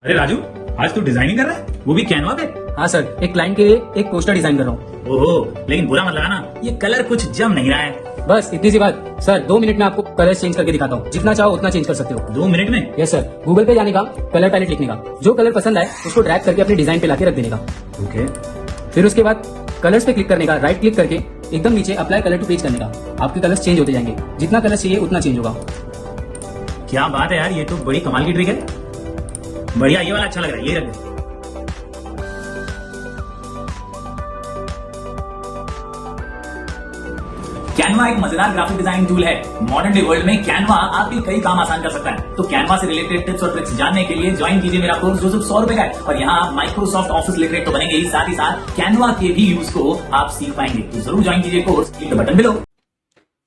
अरे राजू, आज तू डिजाइनिंग कर रहा है, वो भी कैनवा पे। हाँ सर, एक क्लाइंट के लिए एक पोस्टर डिजाइन कर रहा हूँ। ओहो, लेकिन बुरा मत लगाना, ये कलर कुछ जम नहीं रहा है। बस इतनी सी बात सर, 2 मिनट में आपको कलर चेंज करके दिखाता हूँ। जितना चाहो उतना चेंज कर सकते हो। 2 मिनट में? यस सर, गूगल पे जाने का, कलर पैलेट लिखने का, जो कलर पसंद आए उसको ड्रैग करके अपने डिजाइन पे लाके रख देने का। ओके। फिर उसके बाद कलर्स पे क्लिक करने का, राइट क्लिक करके एकदम नीचे अप्लाई कलर टू पेज करने का। आपके कलर्स चेंज होते जाएंगे, जितना कलर चाहिए उतना चेंज होगा। क्या बात है यार, ये तो बड़ी कमाल की ट्रिक है। बढ़िया, ये वाला अच्छा लग रहा है, ये रख दे। कैनवा एक मजेदार ग्राफिक डिजाइन टूल है। मॉडर्न डे वर्ल्ड में कैनवा आपके कई काम आसान कर सकता है। तो कैनवा से रिलेटेड टिप्स और ट्रिक्स जानने के लिए ज्वाइन कीजिए मेरा कोर्स जो सिर्फ 100 रुपए का है। और यहाँ आप माइक्रोसॉफ्ट ऑफिस लिटरेट तो बनेंगे ही, साथ ही साथ कैनवा के भी यूज को आप सीख पाएंगे। तो जरूर ज्वाइन कीजिए course, click the button below.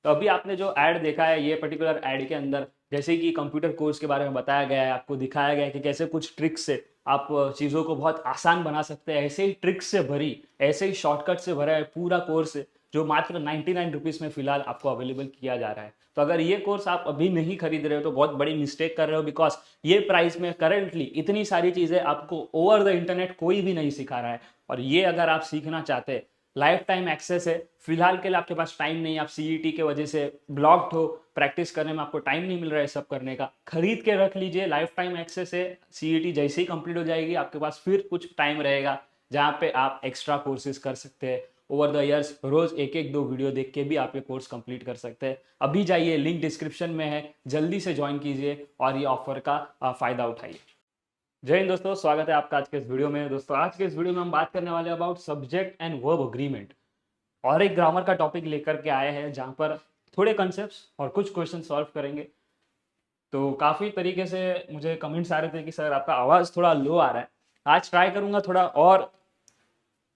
तो अभी आपने जो ऐड देखा है, ये पर्टिकुलर ऐड के अंदर जैसे कि कंप्यूटर कोर्स के बारे में बताया गया है, आपको दिखाया गया है कि कैसे कुछ ट्रिक्स से आप चीज़ों को बहुत आसान बना सकते हैं। ऐसे ही ट्रिक्स से भरी, ऐसे ही शॉर्टकट से भरा है पूरा कोर्स है, जो मात्र 99 रुपीज़ में फिलहाल आपको अवेलेबल किया जा रहा है। तो अगर ये कोर्स आप अभी नहीं खरीद रहे हो तो बहुत बड़ी मिस्टेक कर रहे हो, बिकॉज ये प्राइस में करेंटली इतनी सारी चीज़ें आपको ओवर द इंटरनेट कोई भी नहीं सिखा रहा है। और ये अगर आप सीखना चाहते हैं, लाइफ टाइम एक्सेस है। फिलहाल के लिए आपके पास टाइम नहीं, आप सीईटी के वजह से ब्लॉक्ड हो, प्रैक्टिस करने में आपको टाइम नहीं मिल रहा है सब करने का। खरीद के रख लीजिए, लाइफ टाइम एक्सेस है। सीईटी जैसे ही कंप्लीट हो जाएगी आपके पास फिर कुछ टाइम रहेगा जहाँ पे आप एक्स्ट्रा कोर्सेज कर सकते हैं। ओवर द ईयर्स रोज एक एक 2 वीडियो देख के भी आप ये कोर्स कंप्लीट कर सकते हैं। अभी जाइए, लिंक डिस्क्रिप्शन में है, जल्दी से ज्वाइन कीजिए और ये ऑफर का फायदा उठाइए। जय हिंद दोस्तों, स्वागत है आपका आज के इस वीडियो में। दोस्तों आज के इस वीडियो में हम बात करने वाले हैं about subject and verb agreement, और एक ग्रामर का टॉपिक लेकर के आए हैं जहां पर थोड़े कॉन्सेप्ट्स और कुछ क्वेश्चन सॉल्व करेंगे। तो काफ़ी तरीके से मुझे कमेंट्स आ रहे थे कि सर आपका आवाज़ थोड़ा लो आ रहा है। आज ट्राई करूंगा थोड़ा और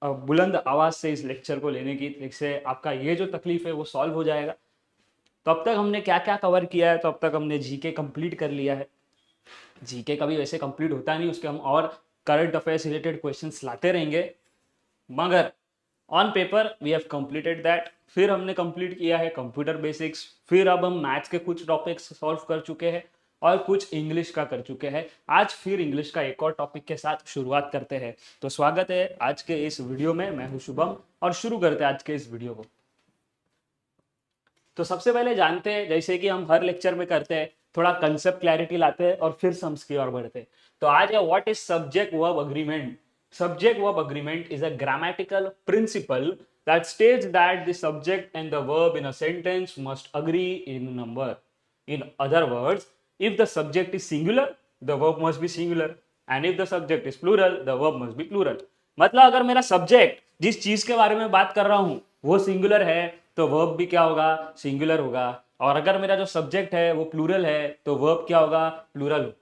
बुलंद आवाज़ से इस लेक्चर को लेने की, जिससे आपका ये जो तकलीफ है वो सॉल्व हो जाएगा। तो अब तक हमने क्या क्या कवर किया है, तो अब तक हमने जीके कंप्लीट कर लिया है। जीके कभी वैसे कंप्लीट होता नहीं, उसके हम और करंट अफेयर्स रिलेटेड क्वेश्चंस लाते रहेंगे, मगर on paper we have completed that. फिर हमने कंप्लीट किया है कंप्यूटर बेसिक्स, फिर अब हम मैथ्स के कुछ टॉपिक्स सॉल्व कर चुके हैं और कुछ इंग्लिश का कर चुके हैं। आज फिर इंग्लिश का एक और टॉपिक के साथ शुरुआत करते हैं। तो स्वागत है आज के इस वीडियो में, मैं हूं शुभम और शुरू करते हैं आज के इस वीडियो को। तो सबसे पहले जानते हैं, जैसे कि हम हर लेक्चर में करते हैं, थोड़ा कंसेप्ट क्लैरिटी लाते हैं और फिर सम्स की ओर बढ़ते हैं। तो आज है what is subject verb agreement. Subject verb agreement is a grammatical principle that states that the subject and the verb in a sentence must agree in number. In other words, if the subject is singular, the verb must be singular, and if the subject is plural, the verb must be plural. मतलब अगर मेरा subject जिस चीज के बारे में बात कर रहा हूं वो सिंगुलर है तो वर्ब भी क्या होगा, सिंगुलर होगा। और अगर मेरा जो सब्जेक्ट है वो प्लूरल है तो वर्ब क्या होगा, प्लूरल होगा।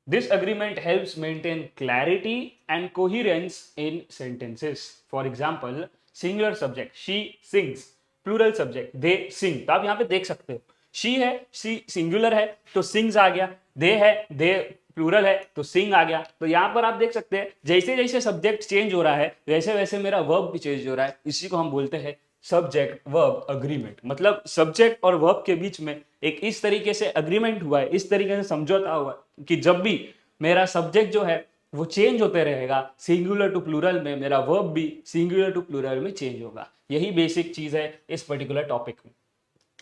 This agreement helps maintain clarity and coherence in sentences. For example, singular subject she sings, plural subject they sing. तो आप यहाँ पे देख सकते हो, she है, she singular है तो sings आ गया, they है, they प्लूरल है तो sing आ गया। तो यहाँ पर आप देख सकते हैं जैसे जैसे सब्जेक्ट चेंज हो रहा है वैसे वैसे मेरा वर्ब भी चेंज हो रहा है। इसी को हम बोलते हैं सब्जेक्ट वर्ब अग्रीमेंट। मतलब सब्जेक्ट और वर्ब के बीच में एक इस तरीके से अग्रीमेंट हुआ है, इस तरीके से समझौता हुआ है कि जब भी मेरा सब्जेक्ट जो है वो चेंज होते रहेगा सिंगुलर टू प्लूरल में, मेरा वर्ब भी सिंगुलर टू प्लूरल में चेंज होगा। यही बेसिक चीज है इस पर्टिकुलर टॉपिक में।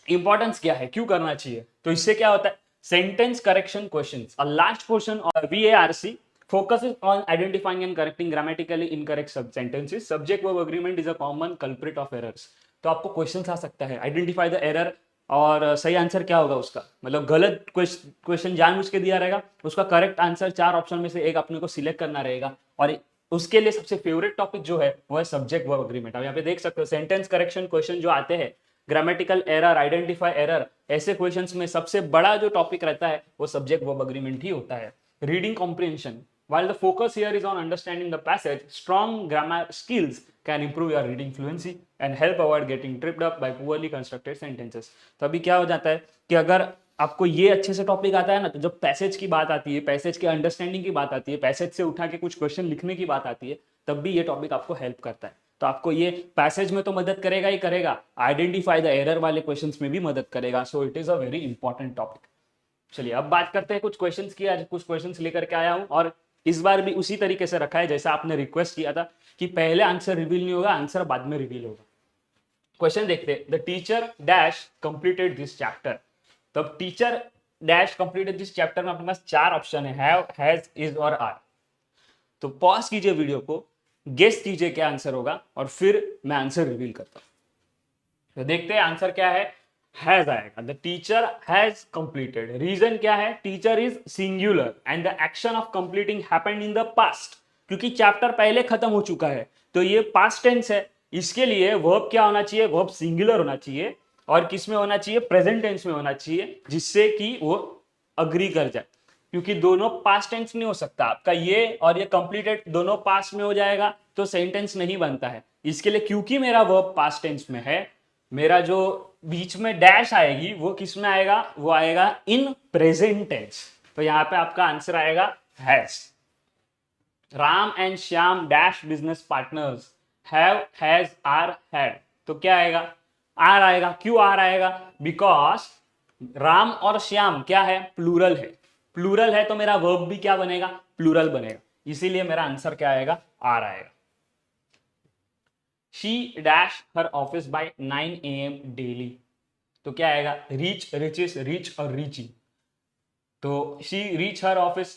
इंपॉर्टेंस क्या है, क्यों करना चाहिए, तो इससे क्या होता है, sentence correction questions. A last portion of VARC focuses on identifying and correcting grammatically incorrect sentences. Subject verb agreement is a common culprit of errors. तो आपको क्वेश्चन आ सकता है, आइडेंटिफाई द एरर, और सही आंसर क्या होगा उसका, मतलब गलत क्वेश्चन जानबूझ के दिया रहेगा, उसका करेक्ट आंसर 4 ऑप्शन में से एक अपने को सिलेक्ट करना रहेगा। और उसके लिए सबसे फेवरेट टॉपिक जो है वो है सब्जेक्ट वर्ब अग्रीमेंट। अब यहाँ पे देख सकते हो सेंटेंस करेक्शन क्वेश्चन जो आते हैं, ग्रामेटिकल एरर, आइडेंटिफाई एरर, ऐसे क्वेश्चंस में सबसे बड़ा जो टॉपिक रहता है वो सब्जेक्ट वर्ब अग्रीमेंट ही होता है। Reading comprehension, while the focus here is on understanding the passage, strong grammar skills can improve your reading fluency and help avoid getting tripped up by poorly constructed sentences. तो अभी क्या हो जाता है कि अगर आपको ये अच्छे से टॉपिक आता है ना, तो जब पैसेज की बात आती है, पैसेज के अंडरस्टैंडिंग की बात आती है, पैसेज से उठा के कुछ क्वेश्चन लिखने की बात आती है, तब भी ये टॉपिक आपको हेल्प करता है। तो आपको ये पैसेज में तो मदद करेगा ही करेगा, आइडेंटिफाई द एरर वाले क्वेश्चंस में भी मदद करेगा। So it is a very important topic. चलिए अब बात करते हैं कुछ क्वेश्चंस की। आज कुछ क्वेश्चंस लेकर के आया हूं और इस बार भी उसी तरीके से रखा है जैसा आपने रिक्वेस्ट किया था कि पहले आंसर रिवील नहीं होगा, आंसर बाद में रिवील होगा। क्वेश्चन देखते हैं। The teacher dash completed this chapter. तब teacher dash completed this chapter में अपने पास 4 ऑप्शन है, हैव, हैज, इज और आर। तो पॉज कीजिए वीडियो को, गेस कीजिए क्या आंसर होगा और फिर मैं आंसर रिवील करता हूं। तो देखते हैं आंसर क्या है। हैज आएगा। The teacher has completed. Reason क्या है? Teacher is singular and the action of completing happened in the past, क्योंकि चैप्टर पहले खत्म हो चुका है तो ये पास्ट टेंस है। इसके लिए वर्ब क्या होना चाहिए? वर्ब सिंगुलर होना चाहिए और किस में होना चाहिए? प्रेजेंट टेंस में होना चाहिए, जिससे कि वो अग्री कर जाए। क्योंकि दोनों पास्ट टेंस नहीं हो सकता आपका, ये और ये कंप्लीटेड दोनों पास्ट में हो जाएगा तो सेंटेंस नहीं बनता है। इसके लिए क्योंकि मेरा वर्ब पास्ट टेंस में है, मेरा जो बीच में डैश आएगी वो किस में आएगा? वो आएगा इन प्रेजेंट टेंस। तो यहां पे आपका आंसर आएगा has. Ram and Shyam dash business partners. Have, has, are, had. तो क्या आएगा? आर आएगा। क्यों आर आएगा? बिकॉज राम और श्याम क्या है? प्लूरल है। प्लूरल है तो मेरा वर्ब भी क्या बनेगा? प्लूरल बनेगा। इसीलिए मेरा आंसर क्या आएगा? आर आएगा। She dash her office by 9 AM daily। तो क्या आएगा? रीच, रिचेस, रीच और रीचिंग। तो she reach her office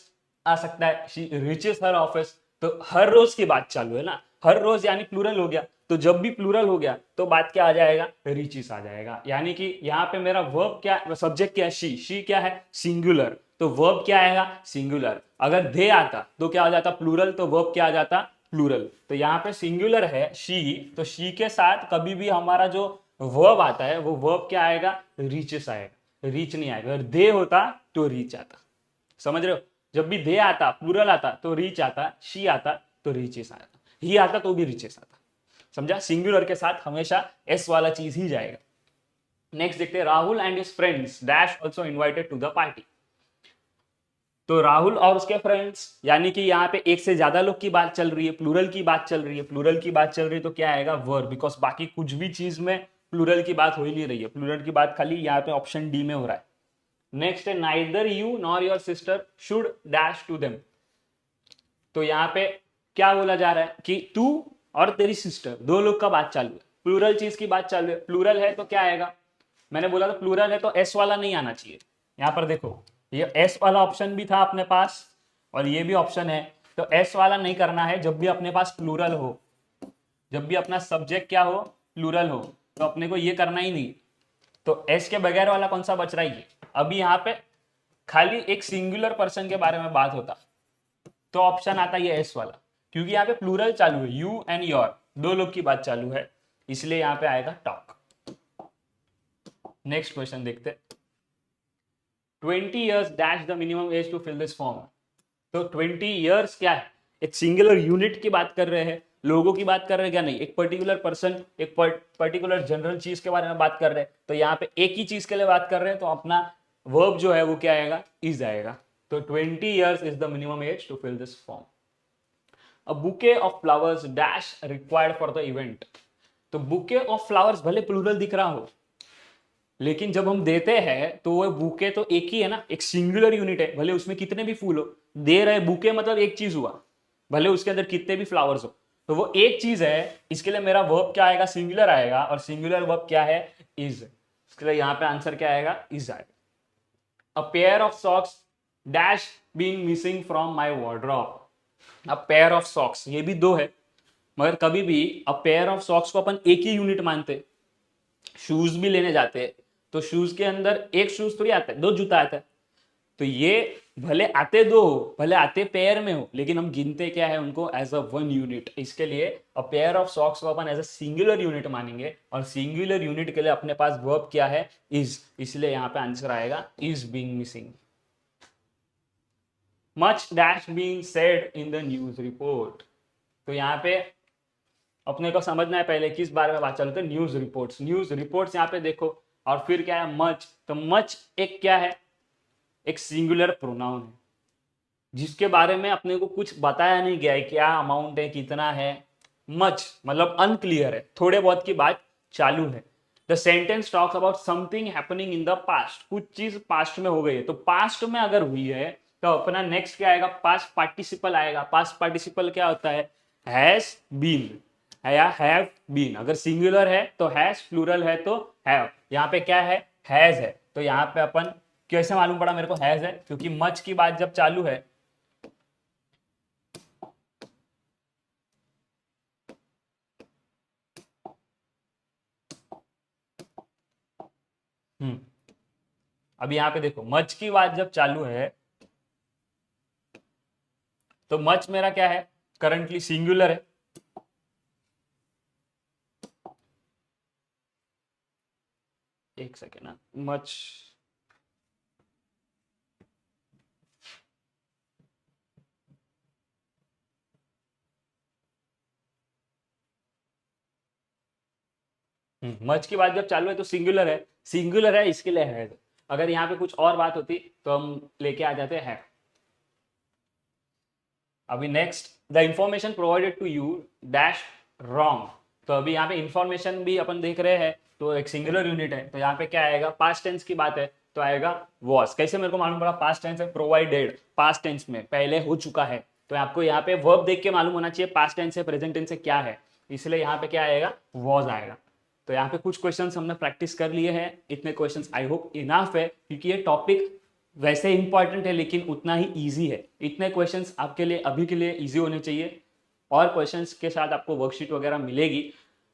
आ सकता है, she reaches her office। तो हर रोज की बात चालू है ना, हर रोज यानी प्लूरल हो गया। तो जब भी प्लूरल हो गया तो बात क्या आ जाएगा? रीचेस आ जाएगा। यानी कि यहाँ पे मेरा वर्ब क्या, सब्जेक्ट क्या है? शी क्या है? सिंगुलर। तो वर्ब क्या आएगा? सिंगुलर। अगर दे आता तो क्या आ जाता? प्लूरल। तो वर्ब क्या आ जाता? प्लूरल। तो यहाँ पे सिंगुलर है शी, तो शी के साथ कभी भी हमारा जो वर्ब आता है वो वर्ब क्या आएगा? रीचेस आएगा। रीच नहीं आएगा। अगर दे होता तो रीच आता। समझ रहे हो? जब भी दे आता, प्लूरल आता तो रीच आता, शी आता तो रीचेस आता, ही आता तो भी रीचेस आता। समझा? सिंगुलर के साथ हमेशा एस वाला चीज ही जाएगा। नेक्स्ट देखते हैं। Rahul and his friends dash also invited to the party. तो राहुल और उसके फ्रेंड्स, यानी कि यहाँ पे एक से ज्यादा लोग की बात चल रही है, प्लूरल की बात चल रही है। प्लूरल की बात चल रही है तो क्या आएगा? वर्ब। बिकॉज बाकी कुछ भी चीज में प्लूरल की बात हो ही नहीं रही है, प्लूरल की बात खाली यहाँ पे ऑप्शन डी में हो रहा है। नेक्स्ट है neither you nor your sister should dash to them. तो यहाँ पे क्या बोला जा रहा है कि तू और तेरी सिस्टर, दो लोग का बात चालू है, प्लूरल चीज की बात चालू है। प्लूरल है तो क्या आएगा? मैंने बोला था प्लूरल है तो एस वाला नहीं आना चाहिए। यहाँ पर देखो, ये एस वाला ऑप्शन भी था अपने पास और ये भी ऑप्शन है। तो एस वाला नहीं करना है। जब भी अपने पास प्लूरल हो, जब भी अपना सब्जेक्ट क्या हो? प्लूरल हो, तो अपने को ये करना ही नहीं। तो एस के बगैर वाला कौन सा बच रहा है? ये अभी यहाँ पे खाली एक सिंगुलर पर्सन के बारे में बात होता तो ऑप्शन आता ये एस वाला, क्योंकि यहाँ पे प्लूरल चालू है, यू एंड योर, दो लोग की बात चालू है, इसलिए यहाँ पे आएगा टॉक। नेक्स्ट क्वेश्चन देखते। 20 years dash the minimum age to fill this form। तो 20 years क्या है? एक सिंगुलर यूनिट की बात कर रहे हैं, लोगों की बात कर रहे हैं क्या? नहीं, एक पर्टिकुलर पर्सन, एक पर्टिकुलर जनरल चीज के बारे में बात कर रहे हैं। तो यहाँ पे एक ही चीज के लिए बात कर रहे हैं तो अपना वर्ब जो है वो क्या आएगा? इज आएगा। तो 20 years is the minimum age to fill this form। A bouquet of flowers dash required for the event। तो बुके ऑफ फ्लावर्स भले प्लूरल दिख रहा हो, लेकिन जब हम देते हैं तो वो बुके तो एक ही है ना, एक सिंगुलर यूनिट है, भले उसमें कितने भी फूल हो। दे रहे बुके मतलब एक चीज हुआ, भले उसके अंदर कितने भी फ्लावर्स हो, तो वो एक चीज है। इसके लिए मेरा वर्ब क्या आएगा? सिंगुलर आएगा, और सिंगुलर वर्ब क्या है? इज। इसके लिए यहाँ पे आंसर क्या आएगा? इज आएगा। अ pair of socks dash being missing from my wardrobe. A pair of socks, ये भी दो है, मगर कभी भी अ पेयर ऑफ सॉक्स को अपन एक ही यूनिट मानते। शूज भी लेने जाते हैं तो शूज के अंदर एक शूज थोड़ी आता है, दो जूता आता है। तो ये भले आते दो हो, भले आते पेयर में हो, लेकिन हम गिनते क्या है उनको? As a one unit. इसके लिए अ पेयर ऑफ सॉक्स को अपन एज अ सिंगुलर यूनिट मानेंगे, और सिंगुलर यूनिट के लिए अपने पास वर्ब क्या है? इज। इसलिए यहाँ पे आंसर आएगा is being missing. Much dash being said in the news report. तो यहाँ पे अपने को समझना है पहले किस बारे में बात चल रही है? News reports. न्यूज रिपोर्ट्स यहाँ पे देखो, और फिर क्या है? मच। तो मच एक क्या है? एक सिंगुलर प्रोनाउन है, जिसके बारे में अपने को कुछ बताया नहीं गया है, क्या अमाउंट है, कितना है। मच मतलब अनक्लियर है, थोड़े बहुत की बात चालू है। The sentence talks about something happening in the past, कुछ चीज पास्ट में हो गई है, तो पास्ट में अगर हुई है तो अपना नेक्स्ट क्या आएगा, पास्ट पार्टिसिपल आएगा। पास्ट पार्टिसिपल क्या होता है, हैज बीन या हैव बीन। अगर सिंगुलर है तो हैज, प्लूरल है तो हैव। यहाँ पे क्या है, हैज है, तो यहाँ पे अपन कैसे मालूम पड़ा मेरे को हैज है, क्योंकि मच की बात जब चालू है अभी यहाँ पे देखो मच की बात जब चालू है तो मच मेरा क्या है, करंटली सिंगुलर है। एक सेकेंड ना, मच मच की बात जब चालू है तो सिंगुलर है, सिंगुलर है इसके लिए है। अगर यहाँ पे कुछ और बात होती तो हम लेके आ जाते हैं। अभी next, the information provided to you dash wrong. तो अभी यहाँ पे इंफॉर्मेशन भी अपन देख रहे हैं, तो एक सिंगुलर यूनिट है, तो यहाँ पे क्या आएगा, पास्ट टेंस की बात है तो आएगा वॉज। कैसे मेरे को मालूम पड़ा, पास्ट टेंस है, प्रोवाइडेड पास्ट टेंस में पहले हो चुका है, तो आपको यहाँ पे वर्ब देख के मालूम होना चाहिए पास्ट टेंस से प्रेजेंट टेंस से क्या है, इसलिए यहाँ पे क्या आएगा, वॉज आएगा। तो यहाँ पे कुछ क्वेश्चंस हमने प्रैक्टिस कर लिए हैं, इतने क्वेश्चंस आई होप इनफ है, क्योंकि ये टॉपिक वैसे इंपॉर्टेंट है लेकिन उतना ही इजी है। इतने क्वेश्चंस आपके लिए अभी के लिए इजी होने चाहिए, और क्वेश्चंस के साथ आपको वर्कशीट वगैरह मिलेगी।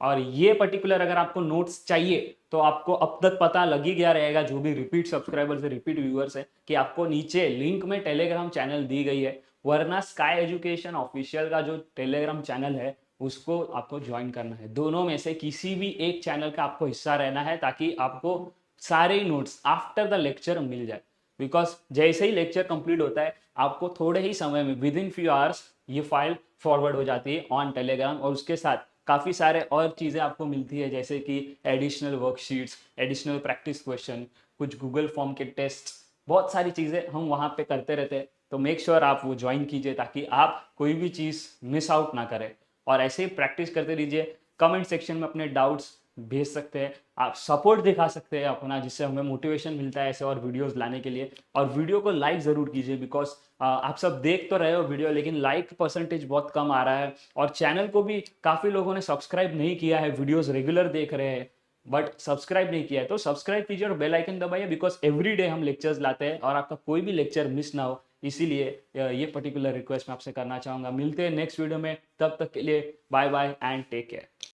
और ये पर्टिकुलर अगर आपको नोट्स चाहिए तो आपको अब तक पता लग ही गया रहेगा, जो भी रिपीट सब्सक्राइबर्स है, रिपीट व्यूअर्स है, कि आपको नीचे लिंक में टेलीग्राम चैनल दी गई है, वरना स्काई एजुकेशन ऑफिशियल का जो टेलीग्राम चैनल है उसको आपको ज्वाइन करना है। दोनों में से किसी भी एक चैनल का आपको हिस्सा रहना है, ताकि आपको सारे नोट्स आफ्टर द लेक्चर मिल जाए। बिकॉज जैसे ही लेक्चर कंप्लीट होता है आपको थोड़े ही समय में, विद इन फ्यू आवर्स, ये फाइल फॉरवर्ड हो जाती है ऑन टेलीग्राम, और उसके साथ काफ़ी सारे और चीज़ें आपको मिलती है, जैसे कि additional worksheets, additional practice question, कुछ गूगल फॉर्म के टेस्ट, बहुत सारी चीज़ें हम वहाँ पे करते रहते हैं। तो मेक श्योर आप वो ज्वाइन कीजिए, ताकि आप कोई भी चीज़ मिस आउट ना करें। और ऐसे ही प्रैक्टिस करते रहिए। कमेंट सेक्शन में अपने डाउट्स भेज सकते हैं, आप सपोर्ट दिखा सकते हैं अपना, जिससे हमें मोटिवेशन मिलता है ऐसे और वीडियोस लाने के लिए। और वीडियो को लाइक ज़रूर कीजिए, बिकॉज आप सब देख तो रहे हो वीडियो, लेकिन लाइक परसेंटेज बहुत कम आ रहा है। और चैनल को भी काफ़ी लोगों ने सब्सक्राइब नहीं किया है, वीडियोस रेगुलर देख रहे हैं बट सब्सक्राइब नहीं किया है, तो सब्सक्राइब कीजिए और बेल आइकन दबाइए, बिकॉज एवरी डे हम लेक्चर्स लाते हैं और आपका कोई भी लेक्चर मिस ना हो। इसीलिए ये पर्टिकुलर रिक्वेस्ट मैं आपसे करना चाहूँगा। मिलते हैं नेक्स्ट वीडियो में, तब तक के लिए bye bye and take care.